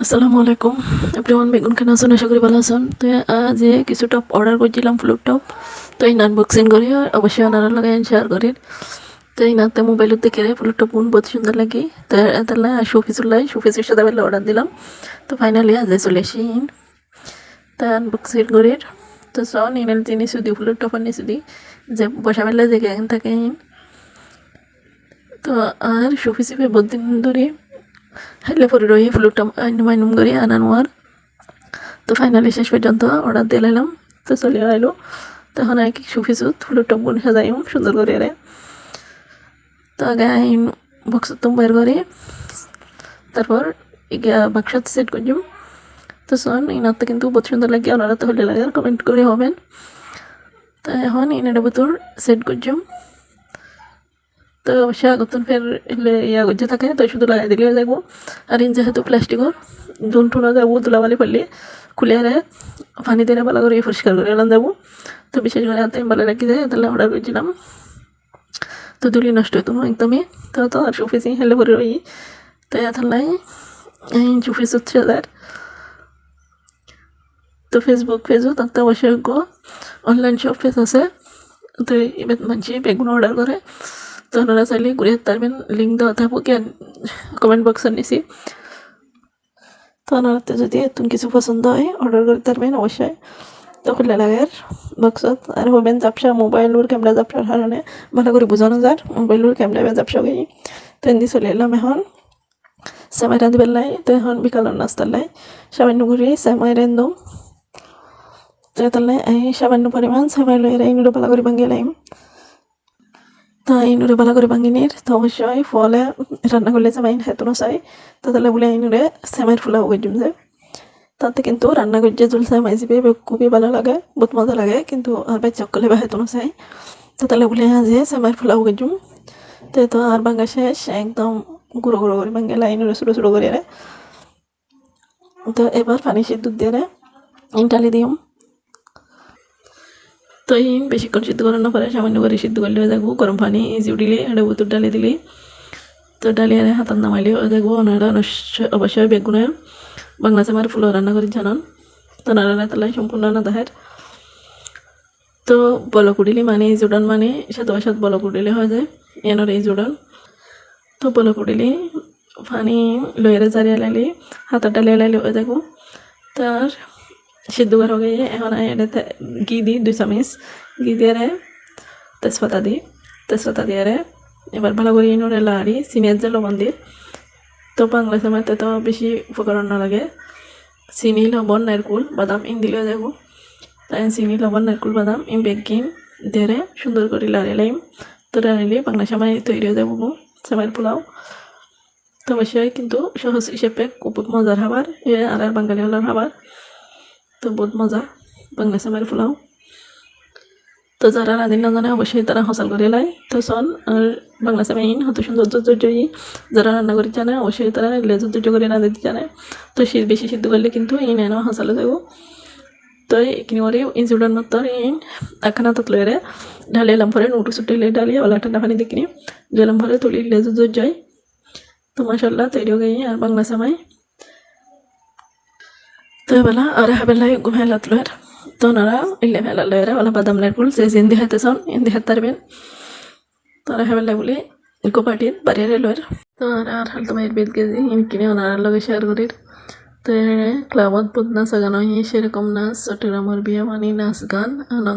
আসসালামু আলাইকুম এভরিওয়ান, বেগুন কেন আছেন? আশা করি ভালো আছেন। তো আজ কিছু টপ অর্ডার করছিলাম, ফ্লুট টপ। তো এই আনবক্সিং করি, অবশ্যই আপনারা লাগাই শেয়ার করি। তো এই নাতে মোবাইলত দেখে ফ্লুট টপ বহুত সুন্দর লাগে। তো তাহলে শোপিসের সাথে বেলা অর্ডার দিলাম। তো ফাইনালি আজ চলে আসি তা আনবক্সিং করি। তো সন ইনাল জিনিস দি ফ্লুট টপ আনিছি দি যে বসা বেলা যে এখান থাকে। তো আর শোপিসে বহুত দিন ধরে হাইলে পরে রয়ে ফ্লুট টপ আইনুম করি আনানোয়ার। তো ফাইনালি শেষ পর্যন্ত অর্ডার দিয়ে লাইলাম। তো চলে আইলো তখন আর কি সুফিসুত ফুলের টপগুলো সাজাইম সুন্দর করে রে। তো আগে আইন বক্স তো বের করে তারপর বাক্সত সেট করলাম। তো শোন ইনাতে কিন্তু বহুত সুন্দর লাগে, ওনারা তো হলে লাগে কমেন্ট করে হবেন। তো এখন ইনাটা ভিতর সেট করলাম। তো অবশ্যই আগতন ফের ইয়া গজ্জে থাকে, তো শুধু লাগাই দিলে যাবো। আর ইন যেহেতু প্লাস্টিকর দুনটুনা যাবো ধুলাবালি পড়লে খুলে পানি দিয়ে ভালো করে পরিষ্কার করে এলাম যাবো। তো বিশেষ করে হাতে ভালো রাখি যায়, তাহলে অর্ডার করেছিলাম। তো ধুলি নষ্ট হতো না একদমই। তো আর শোপিসি হেলে পরে রই। তো তাহলে শোপিস হচ্ছে তার। তো পেজও তাতে অবশ্যই অনলাইন শপ পেজ আছে। তো এবার মানুষে বেগুন অর্ডার করে, তো ওনারা চাইলে ঘুরে পারবেন। লিঙ্ক দেওয়া থাকবো কমেন্ট বক্সের নিচে। তো ওনারাতে যদি এতন কিছু পছন্দ হয় অর্ডার করতে পারবেন অবশ্যই। তো খুলে লাগার বক্সত আর হবেন জাপসা মোবাইলের ক্যামেরা জাপসার কারণে ভালো করে বোঝানো যায় মোবাইলের ক্যামেরা জাপসা গিয়ে। তো এমনি চলে এলাম এখন সেমাই রাঁধবার লাই। তো এখন বিকালের নাস্তার লাই সামান্য করে সেমাই রাঁধম। তো তাহলে এই সামান্য পরিমাণ সেমাই লই ইনুরে ভালো করে ভাঙিয়ে লাইম। তো ইনুরে ভালো করে ভাঙিনির তো অবশ্যই ফলে রান্না করলে সেমাই হেতুনো চাই। তো তাহলে বলে ইনুরে সেমাইয়ের ফুলাও করছিম যে তাতে কিন্তু রান্না করছে জুল সেমাই জিবে খুবই ভালো লাগে, বহুত মজা লাগে। কিন্তু আর বাই চকলে বা হেতুনো চাই। তো তাহলে বলে যে সেমাইয়ের ফুলাও করছিম। তো আর ভাঙা শেষ একদম গুঁড়ো গুঁড়ো করে ভাঙে ইনুরে ছোটো ছোটো করে। তো এবার পানি সিদ্ধ দিয়ে ডালি দিম। তো বেশিক্ষণ সিদ্ধ করার না পারে সামান্য করে সিদ্ধ করলে দেখবো গরম পানি ইজি দিলে এটা বুতুর ডালি দিলে। তো ডালি আর হাতার নামাইলে দেখবো ওনারা অবশ্যই বেগুনে বাংলা সেমার ফুল রান্না করে জানান। তো নারায়ণ তালাই সম্পূর্ণ না দেখার। তো বলক উঠিলে মানে এই জোড়ান মানে সাথে সাথে বলক উঠিলে হয়ে যায় এনার এই জোড়ান। তো বলক উঠিলে পানি লয়েরে জারিয়ে লাইলে হাতার ডালিয়ে লাইলে হয়ে দেখবো। তার সিদ্ধ করা হয়ে এখন এটাতে ঘি দিই 2 চামচ ঘি দিয়ে তেজপাতা দিয়ে এবার ভালো করে ইনুরে লাড়ি চিনির যে লবণ দিয়ে। তো বাংলা সময়তে তো বেশি উপকরণ না লাগে, চিনি লবণ নারকুল বাদাম ইন দিলে যাবো। তাই চিনি লবণ নারকুল বাদাম ইন বেগিন দিয়ে সুন্দর করে লাড়ি লাইম। তো রানিলে বাংলা সময় তৈরি হয়ে যাবো সেমাইয়ের পোলাও। তো অবশ্যই কিন্তু সহজ হিসেবে খুব মজার খাবার আর বাঙালি হলার খাবার। তো বহুত মজা বাংলা সেমাইয়ের পোলাও। তো যারা রাঁধি না জানে অবশ্যই তারা হসাল করে লাই। তো শোন আর বাংলা সেমাই হত সুন্দর যারা রান্না করে জানে অবশ্যই তারা লেজুর্য করে রাঁধতে জানে। তো বেশি সিদ্ধ করলে কিন্তু এনে হসালে যাবো। তো এইখিনি করে ইনজুডার মতো একখানা ততলে ঢালিয়ে এলাম পরে নুটু ছুটি ঢালিয়ে ওলা ঠান্ডা পানি দেখিনি জেলাম পরে তুলি লেজুর যায়। তো মাসাল্লাহ তৈরি হয়ে গিয়ে আর বাংলা সেমাই। তো এবেলা আর হেবেলায় ঘুমাইলা তুলের। তো ওনারা ইলে ফেলা লয়েরা ওলা বাদাম নারকুল যে জিন্দি হাতে চান ইন্দি হাত তারবেন। তো ওরা হেবেলা বলে ইকো পার্টির বাড়িয়ে লয়ের। তো আর হাল তোমার বেদ গেছি কিনে ওনার লগে শেয়ার করির। তো ক্লাবত বহুত নাচ গান হয় সেরকম নাচ চট্টগ্রামের বিয়ে মানে নাচ গান।